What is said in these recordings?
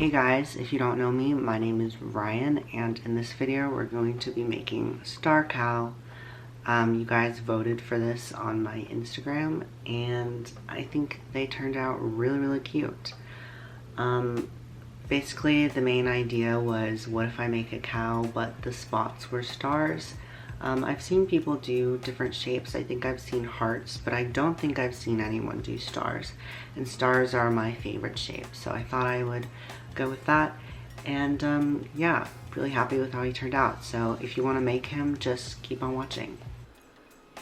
Hey guys, if you don't know me, my name is Ryan, and in this video we're going to be making Star Cow. You guys voted for this on my Instagram, and I think they turned out really cute. Basically the main idea was, what if I make a cow but the spots were stars? I've seen people do different shapes. I think I've seen hearts, but I don't think I've seen anyone do stars. And stars are my favorite shape, so I thought I would go with that. And yeah, really happy with how he turned out. So if you want to make him, just keep on watching.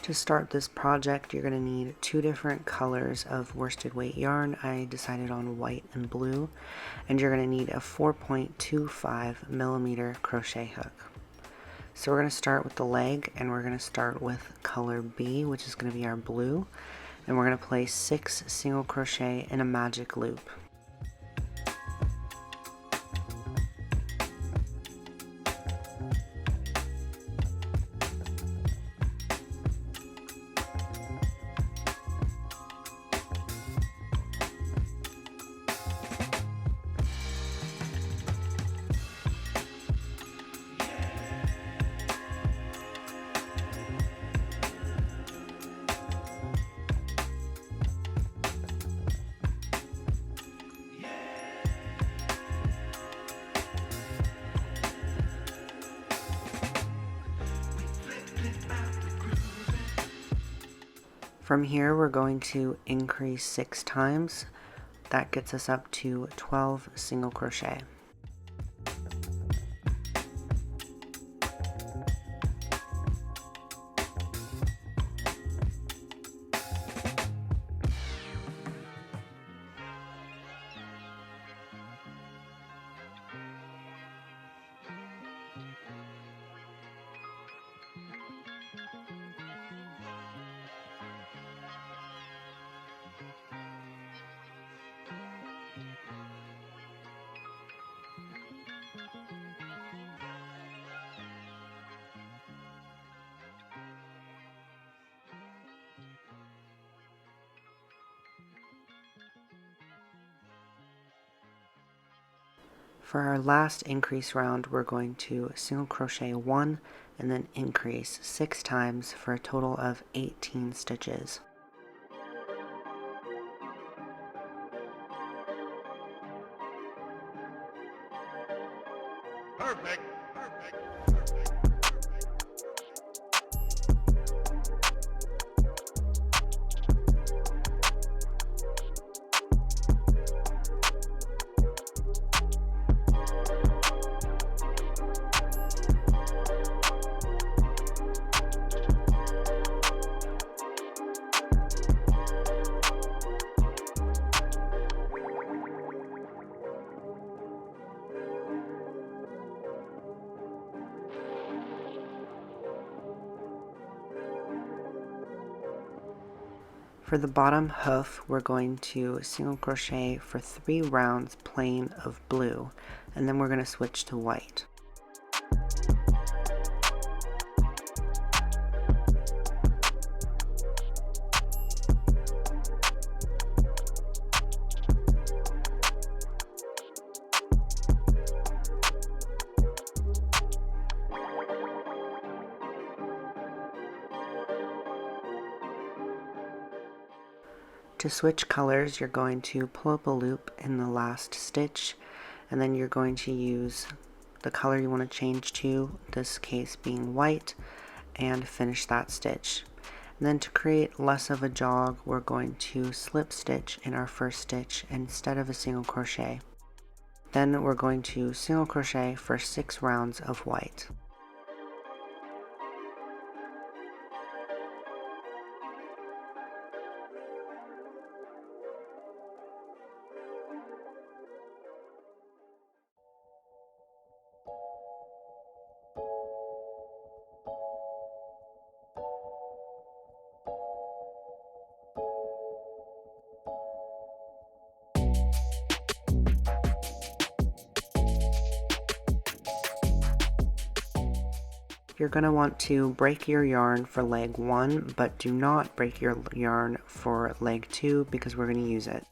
To start this project, you're going to need 2 different colors of worsted weight yarn. I decided on white and blue. And you're going to need a 4.25 millimeter crochet hook. So we're going to start with the leg, and we're going to start with color B, which is going to be our blue, and we're going to place 6 single crochet in a magic loop. From here, we're going to increase 6 times. That gets us up to 12 single crochet. For our last increase round, we're going to single crochet 1 and then increase 6 times for a total of 18 stitches. Perfect. For the bottom hoof, we're going to single crochet for 3 rounds plain of blue, and then we're going to switch to white. To switch colors, you're going to pull up a loop in the last stitch, and then you're going to use the color you want to change to, this case being white, and finish that stitch. And then to create less of a jog, we're going to slip stitch in our first stitch instead of a single crochet. Then we're going to single crochet for 6 rounds of white. You're going to want to break your yarn for leg 1, but do not break your yarn for leg 2 because we're going to use it.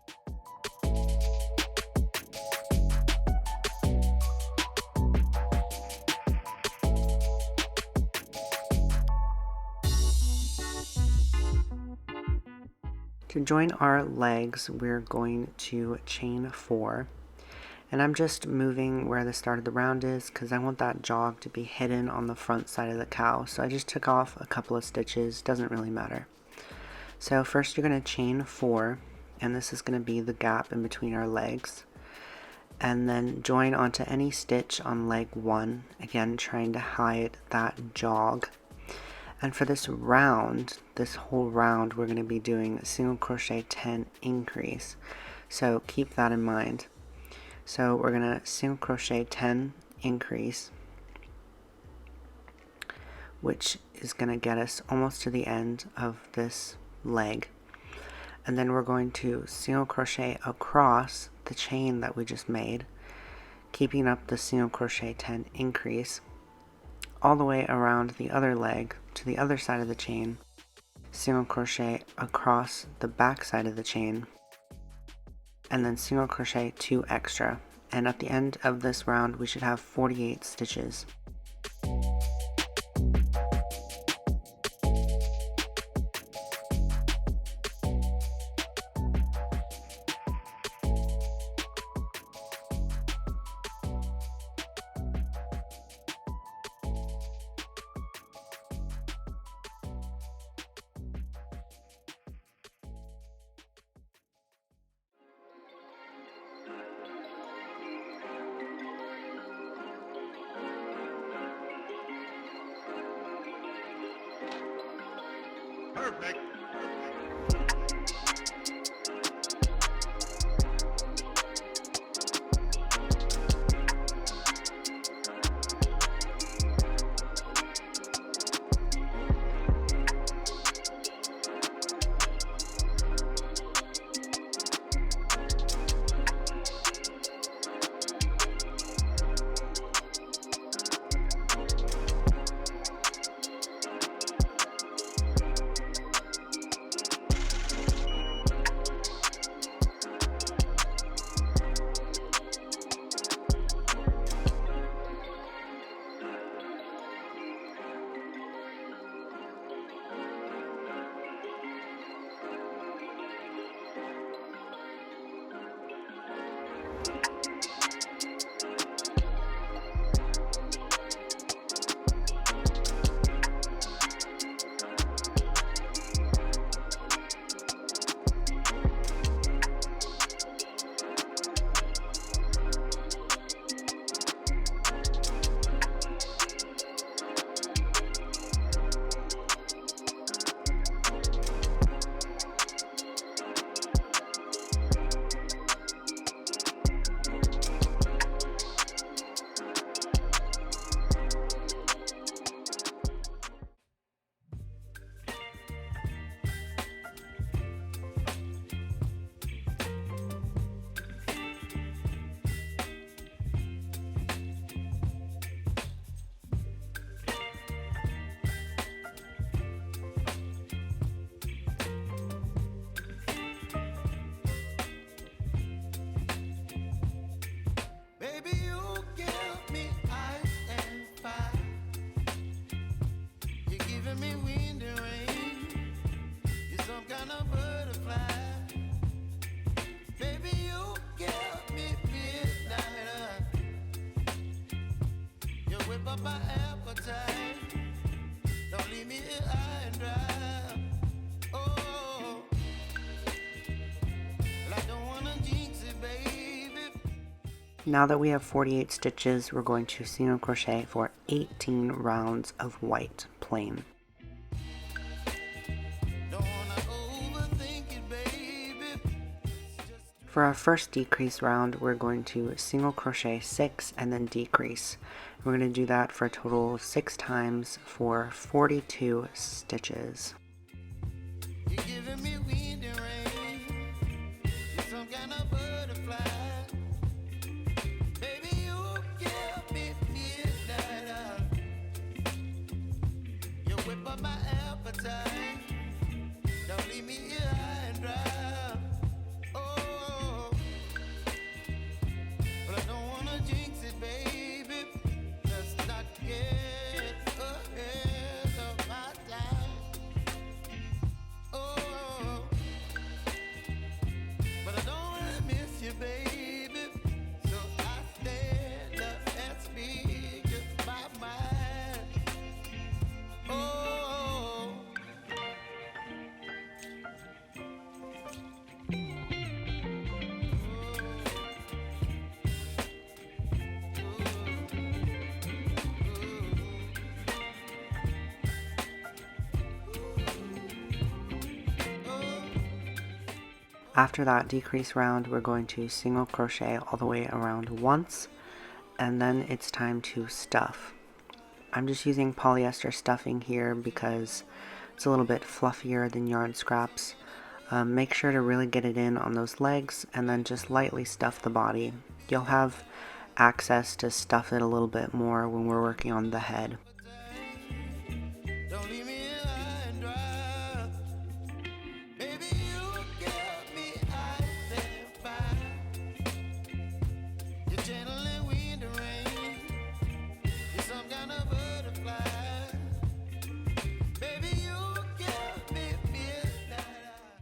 To join our legs, we're going to chain 4. And I'm just moving where the start of the round is because I want that jog to be hidden on the front side of the cow. So I just took off a couple of stitches, doesn't really matter. So first you're going to chain 4, and this is going to be the gap in between our legs. And then join onto any stitch on leg 1, again trying to hide that jog. And for this round, this whole round, we're going to be doing single crochet 10 increase. So keep that in mind. So we're going to single crochet 10 increase, which is going to get us almost to the end of this leg. And then we're going to single crochet across the chain that we just made, keeping up the single crochet 10 increase all the way around the other leg to the other side of the chain, single crochet across the back side of the chain, and then single crochet 2 extra, and at the end of this round we should have 48 stitches. Perfect. Now that we have 48 stitches, we're going to single crochet for 18 rounds of white plain. For our first decrease round, we're going to single crochet 6 and then decrease. We're going to do that for a total of 6 times for 42 stitches. After that decrease round, we're going to single crochet all the way around once, and then it's time to stuff. I'm just using polyester stuffing here because it's a little bit fluffier than yarn scraps. Make sure to really get it in on those legs and then just lightly stuff the body. You'll have access to stuff it a little bit more when we're working on the head.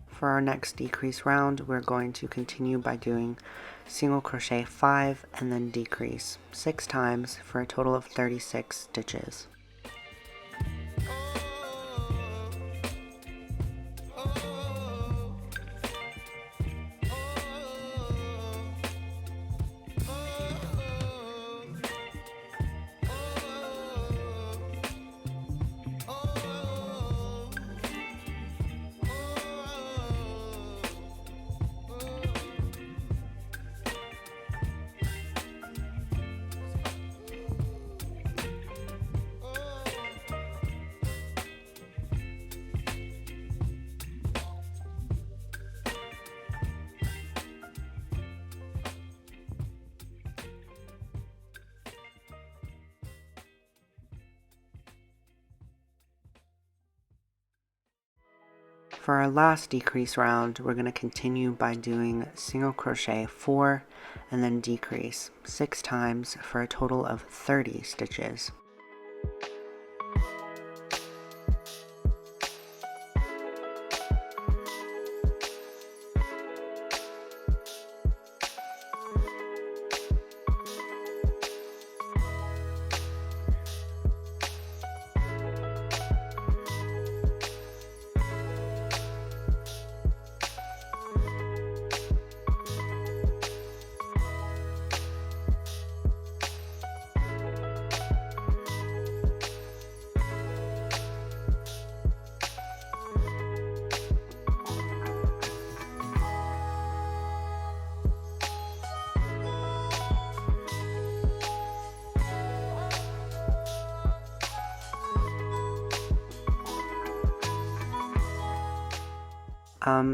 For our next decrease round, we're going to continue by doing single crochet 5 and then decrease 6 times for a total of 36 stitches. For our last decrease round, we're going to continue by doing single crochet 4 and then decrease 6 times for a total of 30 stitches.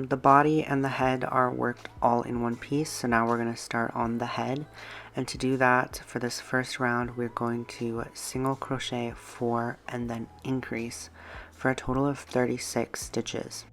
The body and the head are worked all in one piece, so now we're going to start on the head. And to do that, for this first round, we're going to single crochet 4 and then increase for a total of 36 stitches.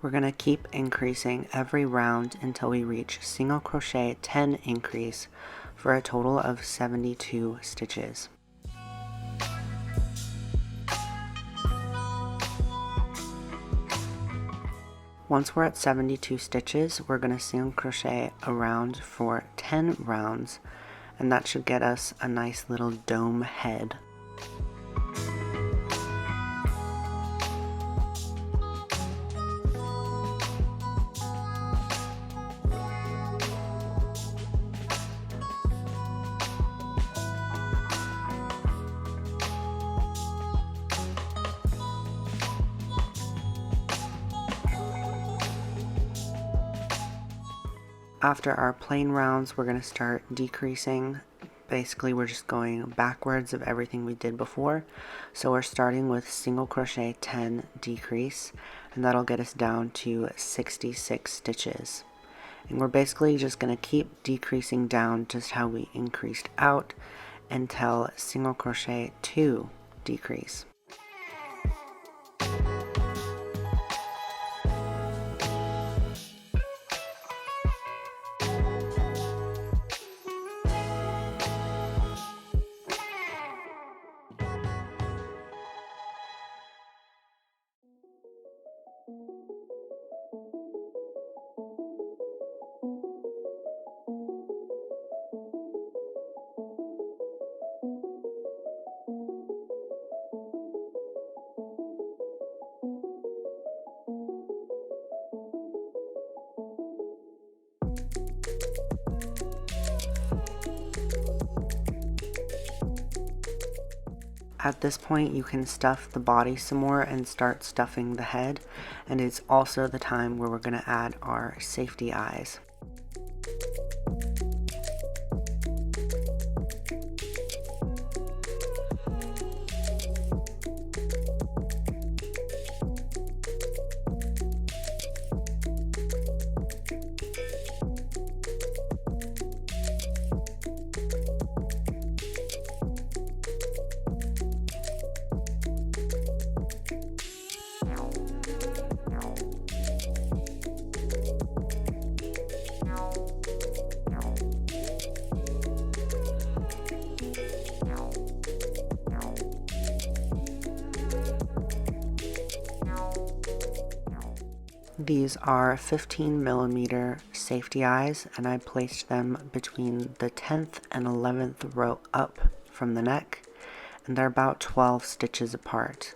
We're going to keep increasing every round until we reach single crochet 10 increase for a total of 72 stitches. Once we're at 72 stitches, we're going to single crochet around for 10 rounds, and that should get us a nice little dome head. After our plain rounds, we're going to start decreasing Basically, we're just going backwards of everything we did before. So we're starting with single crochet 10 decrease, and that'll get us down to 66 stitches. And we're basically just going to keep decreasing down just how we increased out until single crochet 2 decrease. At this point, you can stuff the body some more and start stuffing the head, and it's also the time where we're going to add our safety eyes. These are 15mm safety eyes, and I placed them between the 10th and 11th row up from the neck, and they're about 12 stitches apart.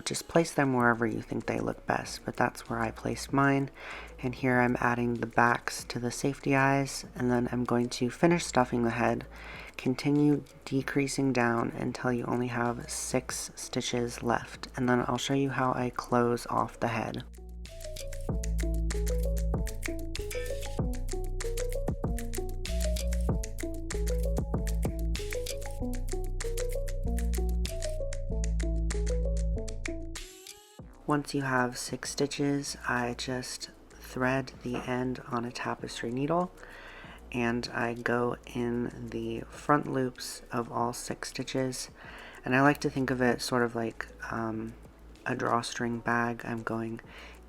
Just place them wherever you think they look best, but that's where I placed mine. And here I'm adding the backs to the safety eyes, and then I'm going to finish stuffing the head. Continue decreasing down until you only have 6 stitches left, and then I'll show you how I close off the head. Once you have 6 stitches, I just thread the end on a tapestry needle, and I go in the front loops of all 6 stitches, and I like to think of it sort of like a drawstring bag. I'm going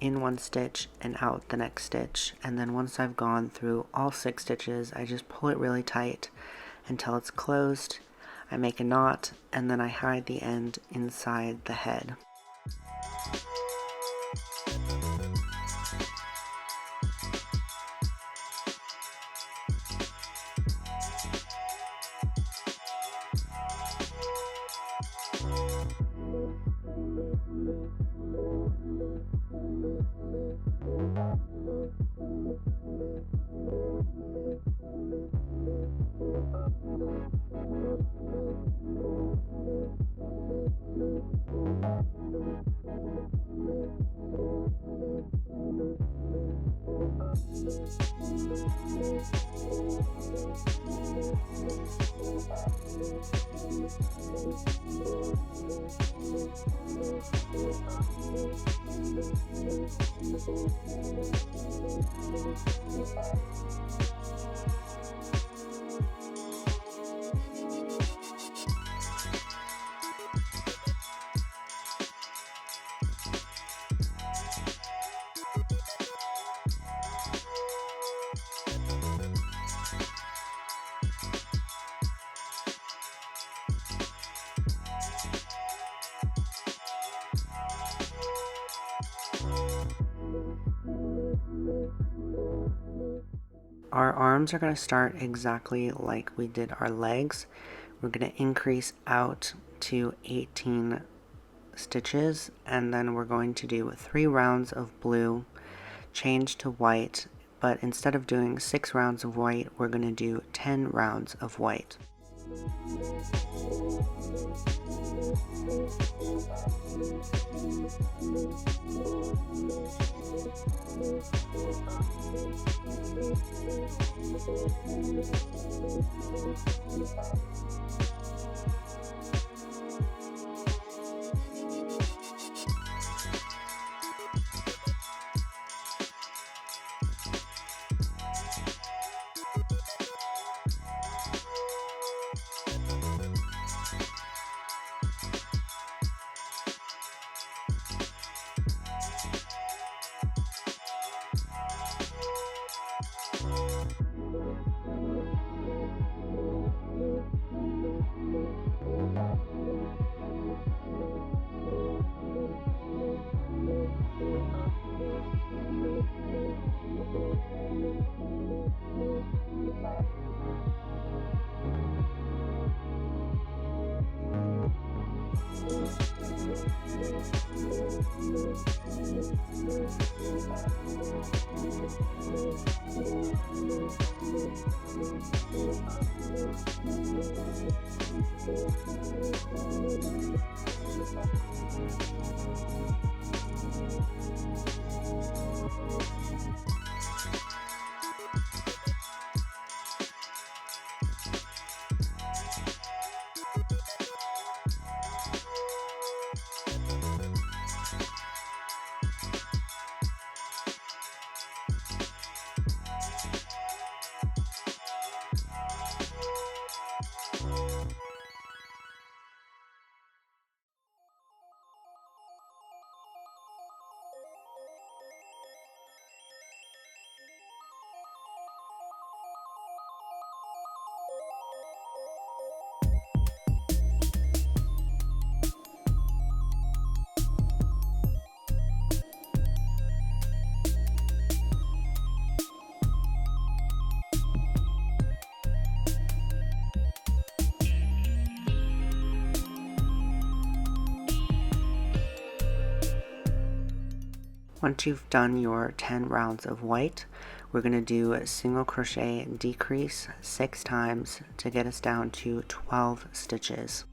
in one stitch and out the next stitch, and then once I've gone through all 6 stitches, I just pull it really tight until it's closed. I make a knot, and then I hide the end inside the head. Our arms are going to start exactly like we did our legs. We're going to increase out to 18 stitches, and then we're going to do 3 rounds of blue, change to white, but instead of doing 6 rounds of white, we're going to do 10 rounds of white. Once you've done your 10 rounds of white, we're going to do a single crochet decrease 6 times to get us down to 12 stitches.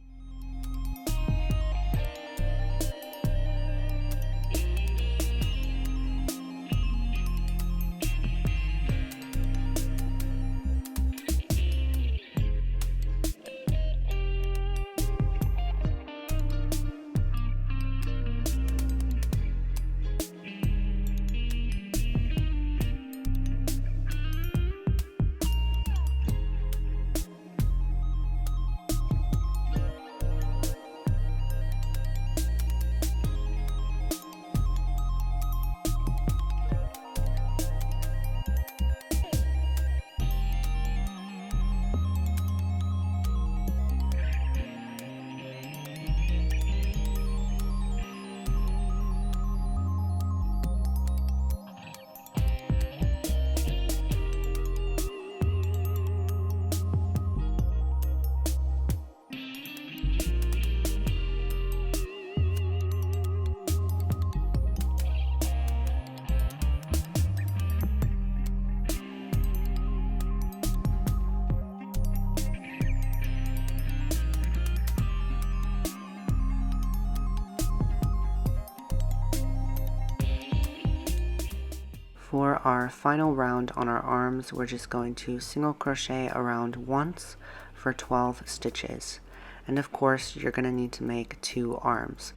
For our final round on our arms, we're just going to single crochet around once for 12 stitches. And of course, you're going to need to make 2 arms.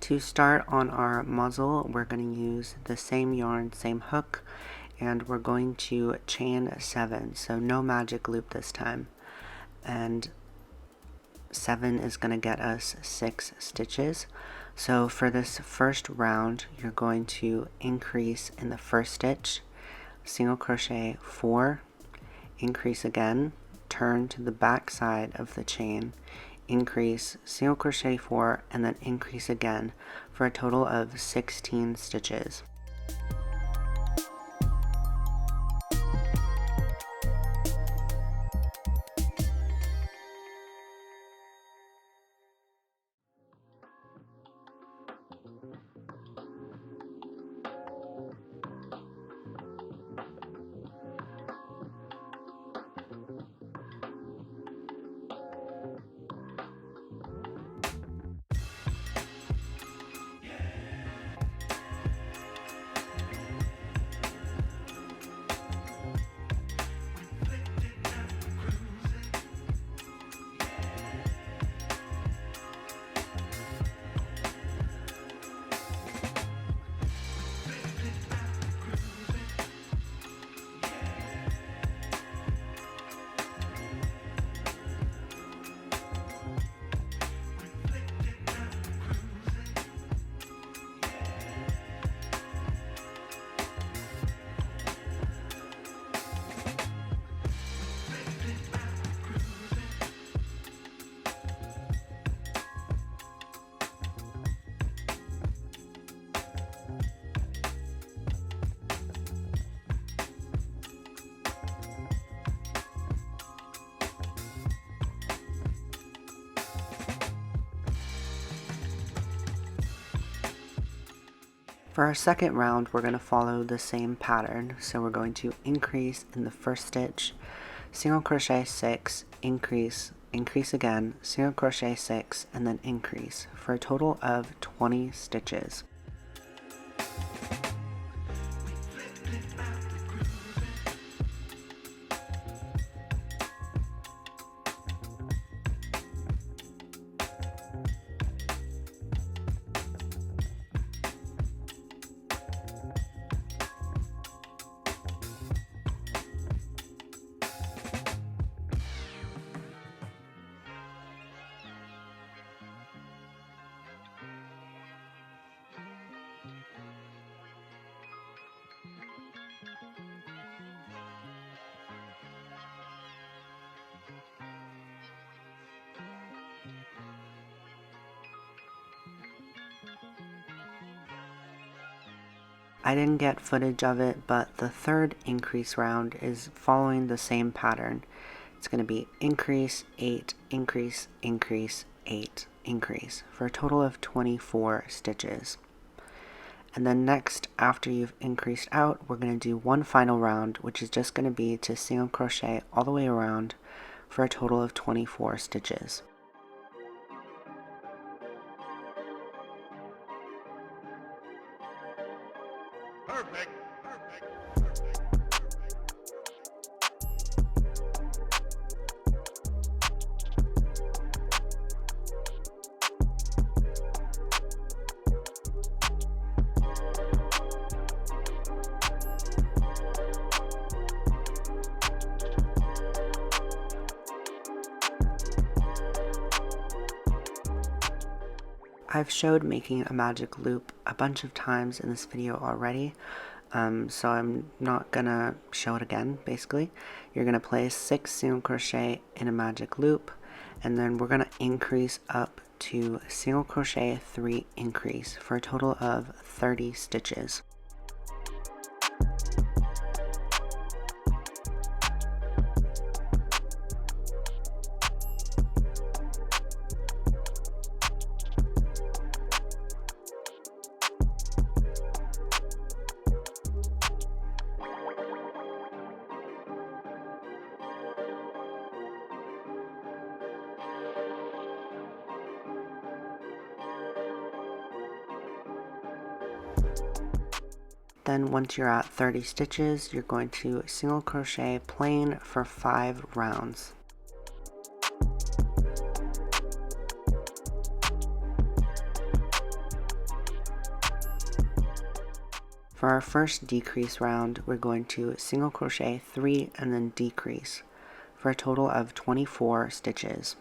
To start on our muzzle, we're going to use the same yarn, same hook, and we're going to chain 7, so no magic loop this time. And 7 is going to get us 6 stitches. So for this first round, you're going to increase in the first stitch, single crochet 4, increase again, turn to the back side of the chain, increase, single crochet 4, and then increase again for a total of 16 stitches. For our second round, we're going to follow the same pattern. So we're going to increase in the first stitch, single crochet 6, increase, increase again, single crochet 6, and then increase for a total of 20 stitches. I didn't get footage of it, but the third increase round is following the same pattern. It's going to be increase, 8, increase, increase, 8, increase for a total of 24 stitches. And then next, after you've increased out, we're going to do one final round, which is just going to be to single crochet all the way around for a total of 24 stitches. Perfect. I've showed making a magic loop a bunch of times in this video already, so I'm not gonna show it again. Basically, you're gonna place 6 single crochet in a magic loop, and then we're gonna increase up to single crochet 3 increase for a total of 30 stitches. Then once you're at 30 stitches, you're going to single crochet plain for 5 rounds. For our first decrease round, we're going to single crochet 3 and then decrease for a total of 24 stitches.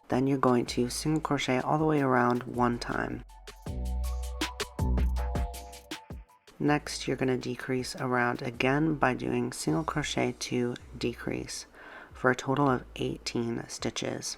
Then you're going to single crochet all the way around one time. Next, you're going to decrease around again by doing single crochet 2 decrease for a total of 18 stitches.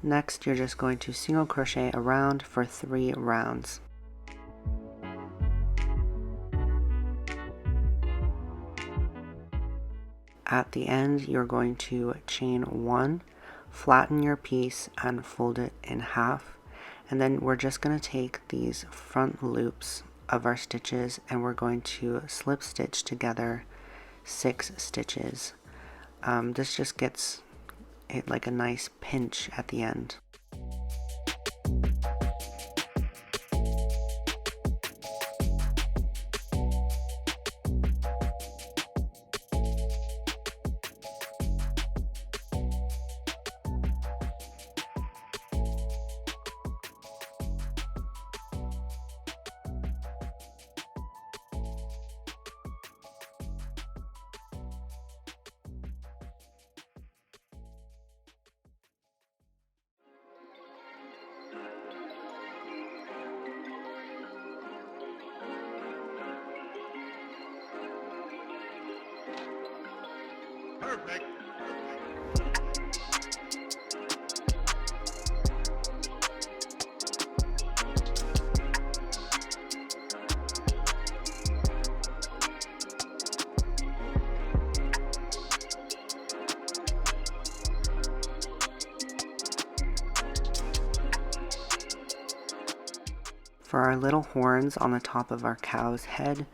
Next, you're just going to single crochet around for 3 rounds. At the end, you're going to chain 1, flatten your piece and fold it in half, and then we're just going to take these front loops of our stitches and we're going to slip stitch together 6 stitches. This just gets it like a nice pinch at the end. For our little horns on the top of our cow's head,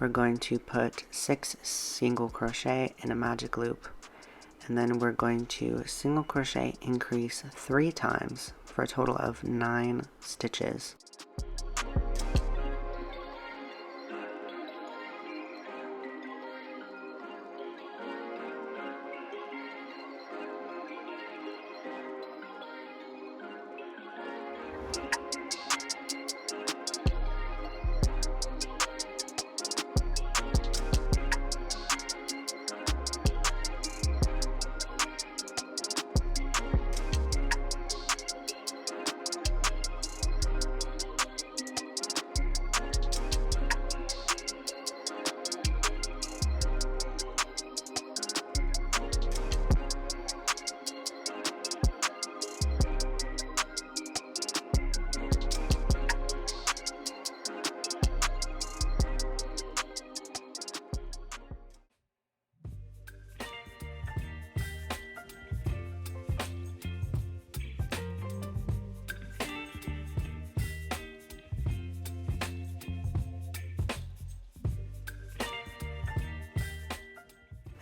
we're going to put 6 single crochet in a magic loop. And then we're going to single crochet increase 3 times for a total of 9 stitches.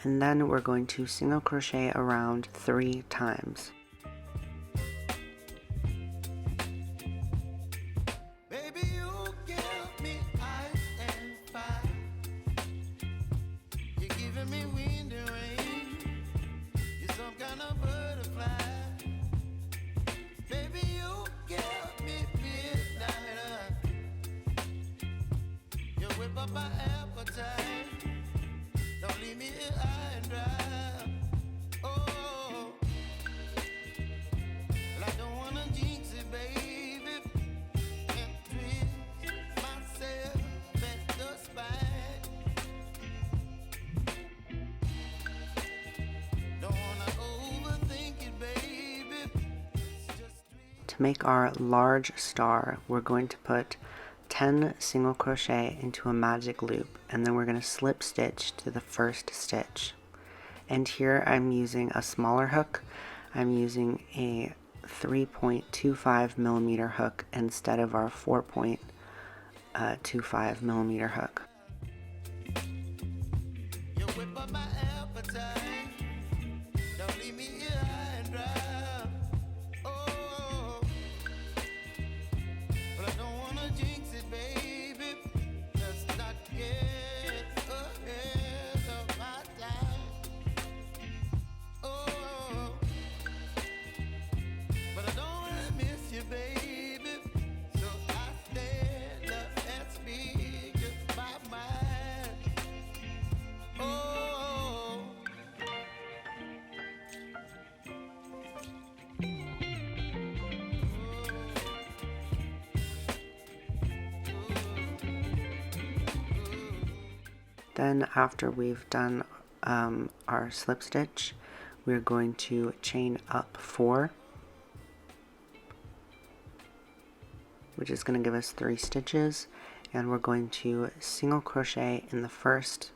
And then we're going to single crochet around 3 times. Baby, you give me ice and fire. You're giving me wind and rain. You're some kind of butterfly. Baby, you give me midnight. You whip up my appetite. Don't leave me here high and dry. Oh, well, I don't wanna jinx it, baby, and twist myself at the spine. Don't wanna overthink it, baby. To make our large star, we're going to put 10 single crochet into a magic loop, and then we're going to slip stitch to the first stitch. And here I'm using a smaller hook. I'm using a 3.25 millimeter hook instead of our 4.25 millimeter hook. You whip up my appetite. Don't leave me here high and dry. Oh, but I don't wanna jinx it, baby. Let's not get ahead of my time. Oh, but I don't wanna miss you, baby. So I stand up and speak just my mind. Oh. Then after we've done our slip stitch, we're going to chain up 4, which is going to give us 3 stitches, and we're going to single crochet in the first,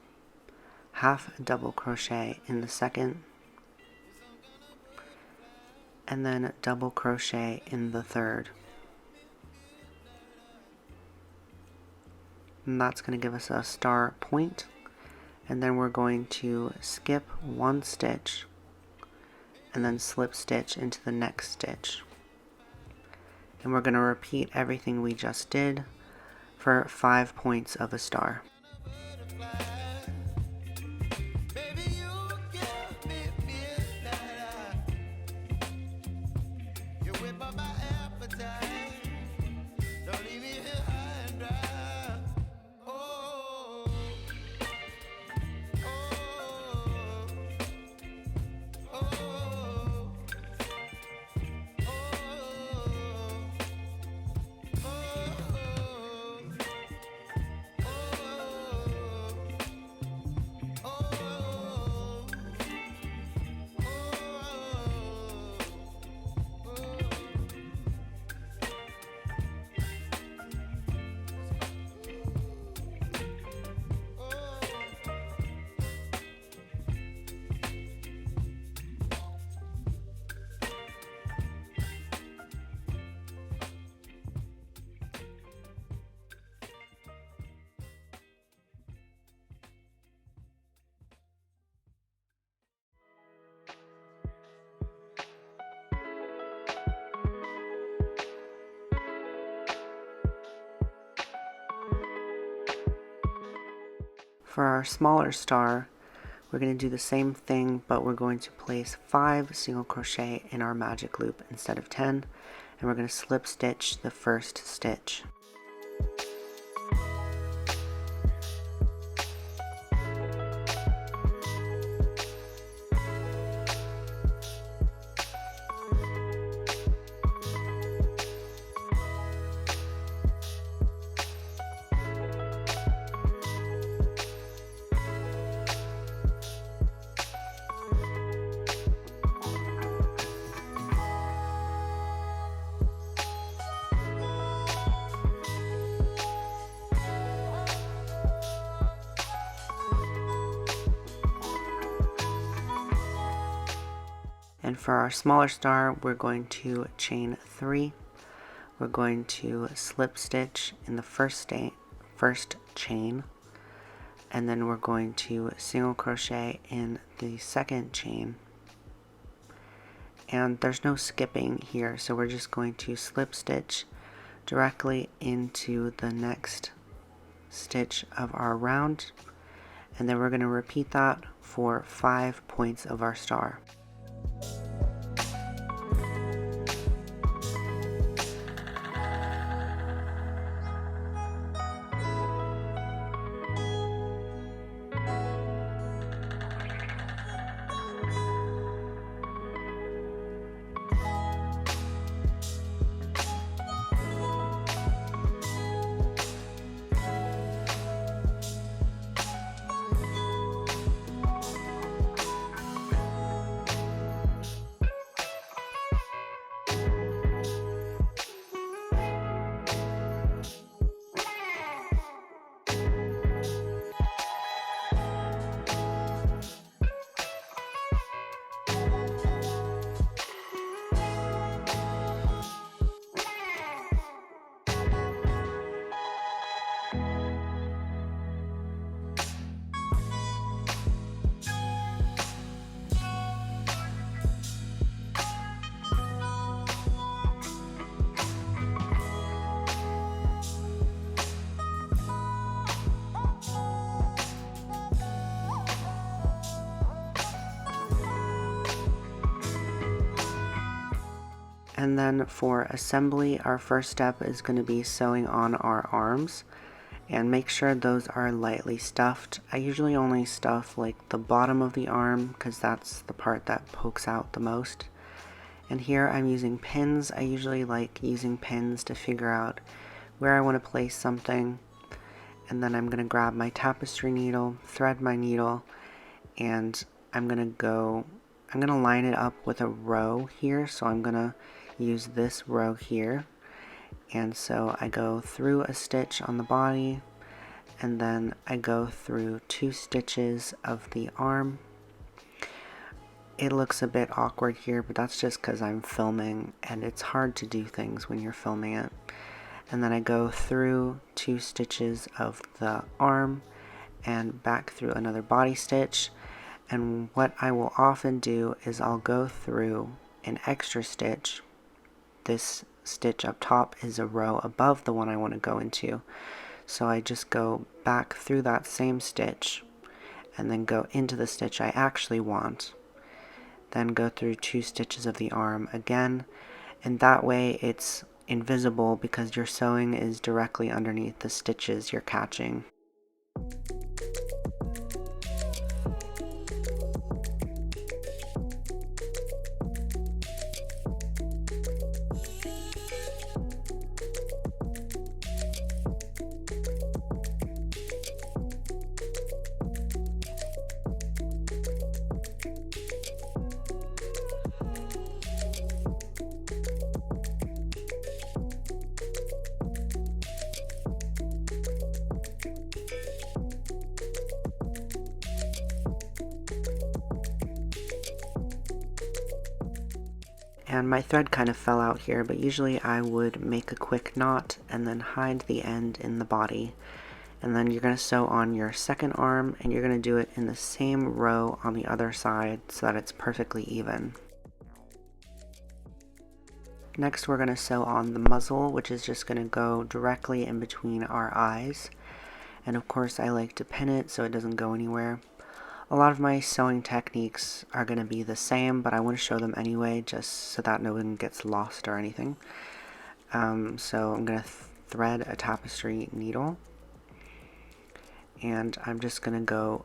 half double crochet in the second, and then double crochet in the third. And that's going to give us a star point. And then we're going to skip 1 stitch and then slip stitch into the next stitch. And we're going to repeat everything we just did for 5 points of a star. For our smaller star, we're going to do the same thing, but we're going to place 5 single crochet in our magic loop instead of 10, and we're going to slip stitch the first stitch. And for our smaller star, we're going to chain 3. We're going to slip stitch in the first chain, and then we're going to single crochet in the second chain. And there's no skipping here, so we're just going to slip stitch directly into the next stitch of our round, and then we're going to repeat that for 5 points of our star. And then for assembly, our first step is going to be sewing on our arms, and make sure those are lightly stuffed. I usually only stuff like the bottom of the arm because that's the part that pokes out the most. And here I'm using pins. I usually like using pins to figure out where I want to place something. And then I'm going to grab my tapestry needle, thread my needle, and I'm going to line it up with a row here. So I'm going to use this row here, and so I go through a stitch on the body, and then I go through 2 stitches of the arm. It looks a bit awkward here, but that's just because I'm filming and it's hard to do things when you're filming it. And then I go through 2 stitches of the arm and back through another body stitch. And what I will often do is I'll go through an extra stitch. This stitch up top is a row above the one I want to go into. So I just go back through that same stitch and then go into the stitch I actually want. Then go through 2 stitches of the arm again, and that way it's invisible because your sewing is directly underneath the stitches you're catching. And my thread kind of fell out here, but usually I would make a quick knot and then hide the end in the body. And then you're going to sew on your second arm, and you're going to do it in the same row on the other side so that it's perfectly even. Next we're going to sew on the muzzle, which is just going to go directly in between our eyes. And of course I like to pin it so it doesn't go anywhere. A lot of my sewing techniques are going to be the same, but I want to show them anyway just so that no one gets lost or anything. So I'm going to thread a tapestry needle, and I'm just going to go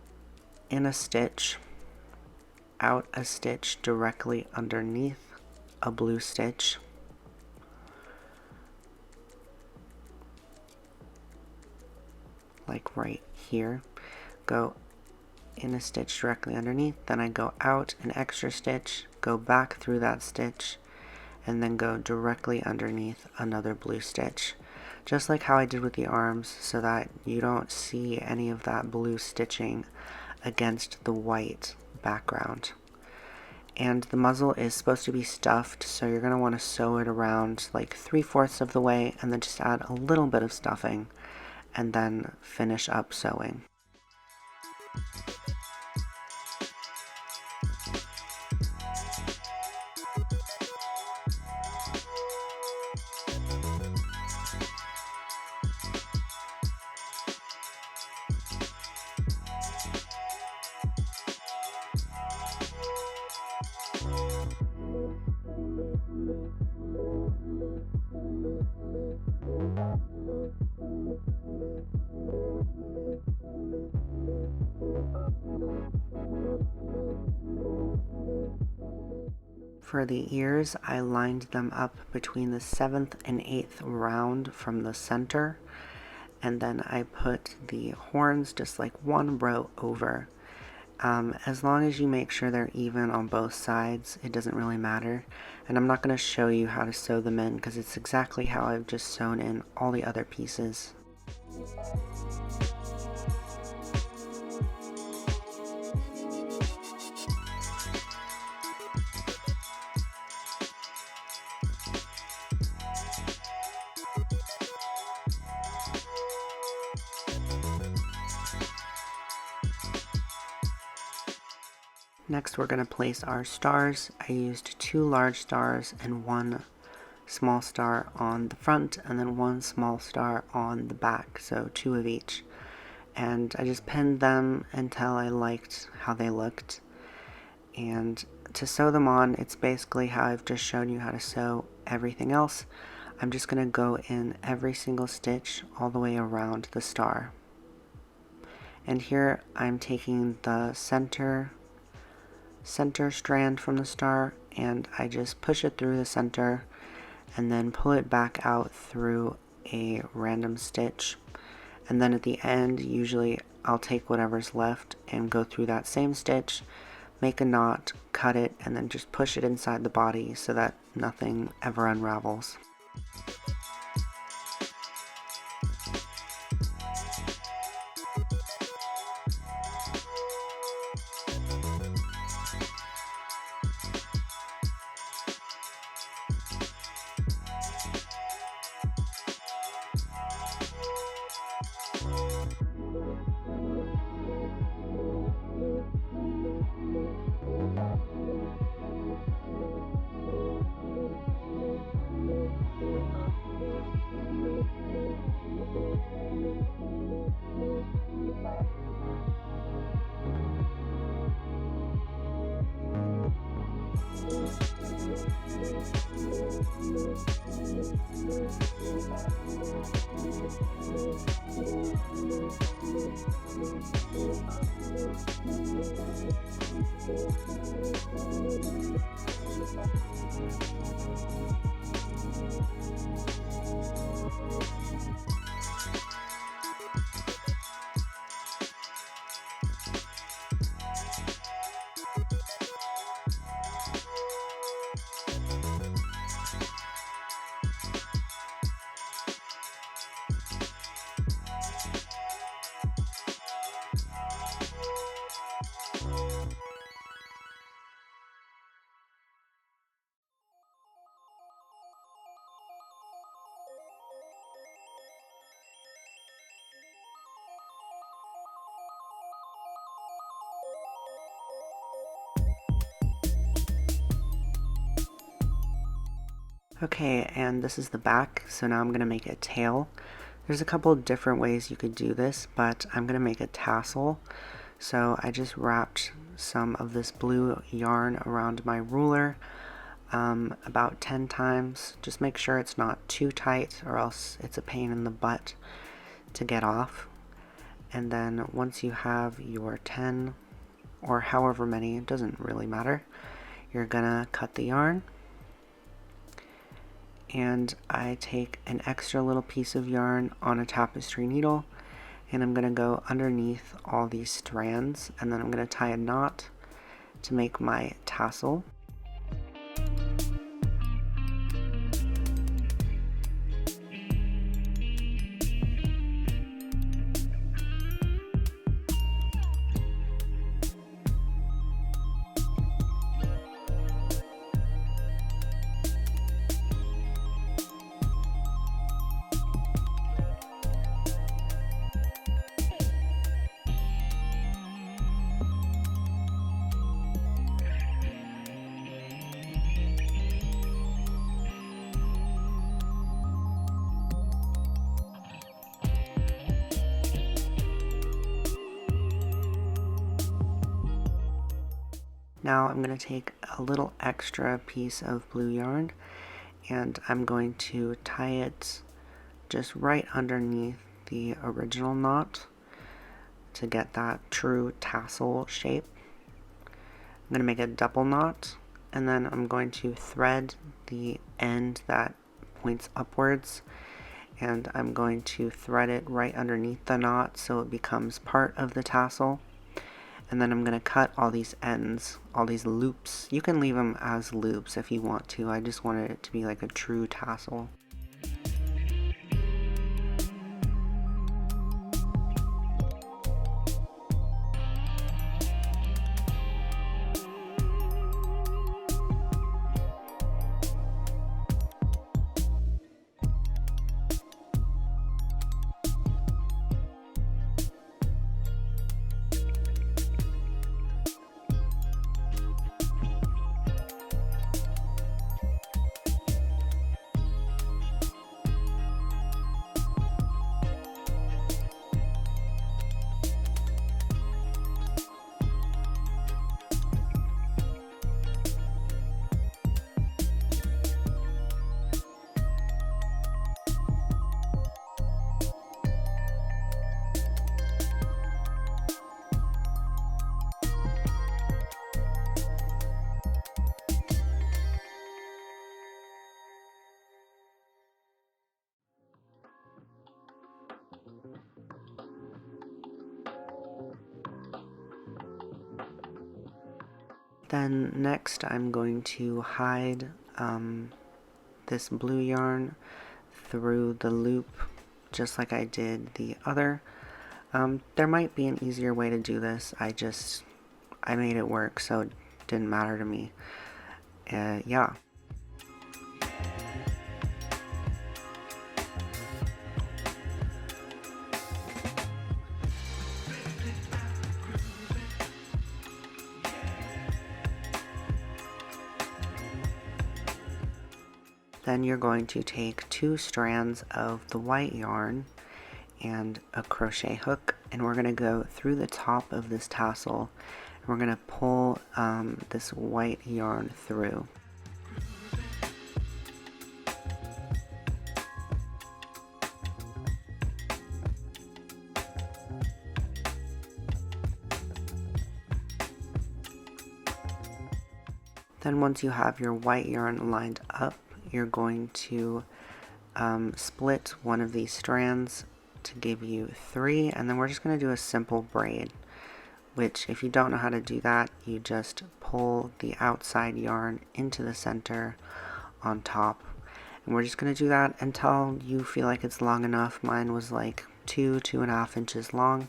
in a stitch, out a stitch directly underneath a blue stitch, like right here. Go in a stitch directly underneath, then I go out an extra stitch, go back through that stitch, and then go directly underneath another blue stitch, just like how I did with the arms, so that you don't see any of that blue stitching against the white background. And the muzzle is supposed to be stuffed, so you're going to want to sew it around like 3/4 of the way, and then just add a little bit of stuffing, and then finish up sewing. For the ears, I lined them up between the 7th and 8th round from the center, and then I put the horns just like one row over. As long as you make sure they're even on both sides, it doesn't really matter. And I'm not going to show you how to sew them in because it's exactly how I've just sewn in all the other pieces. Next, we're going to place our stars. I used 2 large stars and 1 small star on the front, and then 1 small star on the back, so 2 of each. And I just pinned them until I liked how they looked. And to sew them on, it's basically how I've just shown you how to sew everything else. I'm just going to go in every single stitch all the way around the star. And here I'm taking the center strand from the star, and I just push it through the center and then pull it back out through a random stitch, and then at the end usually I'll take whatever's left and go through that same stitch, make a knot, cut it, and then just push it inside the body so that nothing ever unravels. Okay, and this is the back, so now I'm going to make a tail. There's a couple different ways you could do this, but I'm going to make a tassel. So I just wrapped some of this blue yarn around my ruler about 10 times. Just make sure it's not too tight or else it's a pain in the butt to get off. And then once you have your 10 or however many, it doesn't really matter, you're gonna cut the yarn. And I take an extra little piece of yarn on a tapestry needle, and I'm gonna go underneath all these strands, and then I'm gonna tie a knot to make my tassel. Now I'm going to take a little extra piece of blue yarn and I'm going to tie it just right underneath the original knot to get that true tassel shape. I'm going to make a double knot, and then I'm going to thread the end that points upwards, and I'm going to thread it right underneath the knot so it becomes part of the tassel. And then I'm going to cut all these ends, all these loops. You can leave them as loops if you want to. I just wanted it to be like a true tassel. Then next I'm going to hide this blue yarn through the loop just like I did the other. There might be an easier way to do this. I made it work, so it didn't matter to me. Yeah. Then you're going to take 2 strands of the white yarn and a crochet hook, and we're going to go through the top of this tassel, and we're going to pull this white yarn through. Then once you have your white yarn lined up, you're going to split one of these strands to give you 3, and then we're just going to do a simple braid, which if you don't know how to do that, you just pull the outside yarn into the center on top, and we're just going to do that until you feel like it's long enough. Mine was like 2.5 inches long,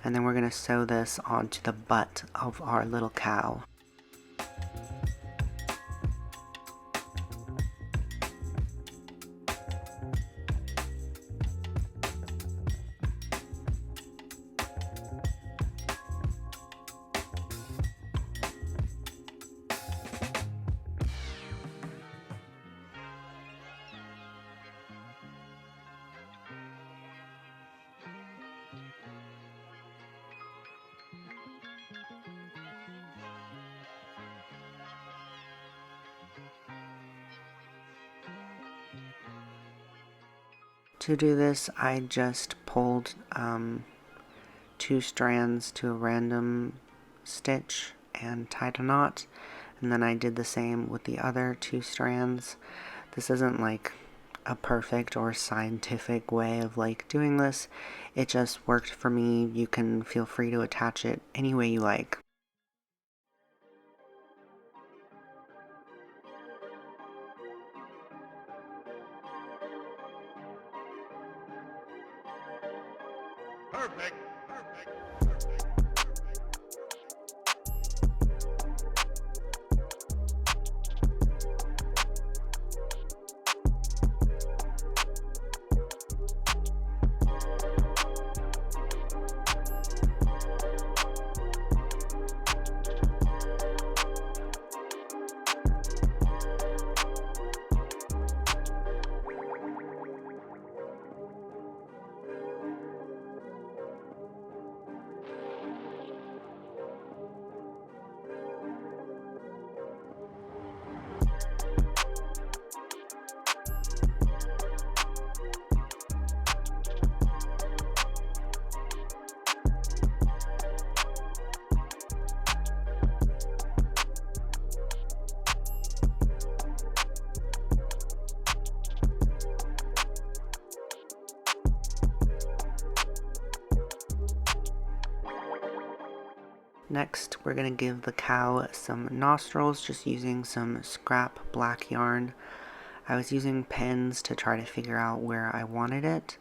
and then we're going to sew this onto the butt of our little cow. To do this, I just pulled 2 strands to a random stitch and tied a knot, and then I did the same with the other 2 strands. This isn't like a perfect or scientific way of like doing this. It just worked for me. You can feel free to attach it any way you like. Perfect. Next, we're going to give the cow some nostrils just using some scrap black yarn. I was using pins to try to figure out where I wanted it.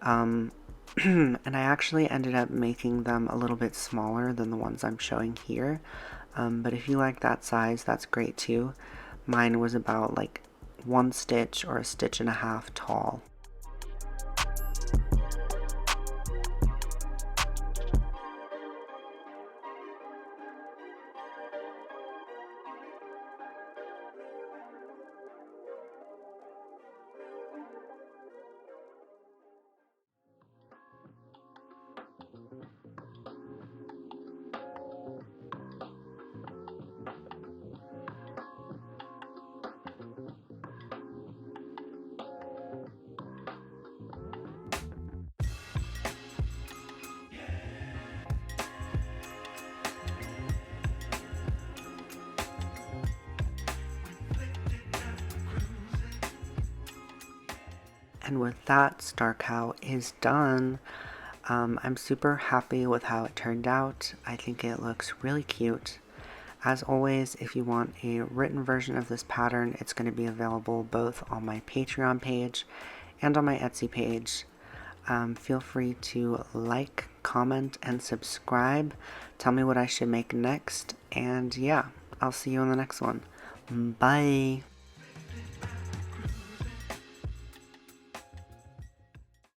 And I actually ended up making them a little bit smaller than the ones I'm showing here. But if you like that size, that's great too. Mine was about like 1 stitch or 1.5 stitches tall. And with that, Star Cow is done. I'm super happy with how it turned out. I think it looks really cute. As always, if you want a written version of this pattern, it's going to be available both on my Patreon page and on my Etsy page. Feel free to like, comment, and subscribe. Tell me what I should make next. And yeah, I'll see you in the next one. Bye!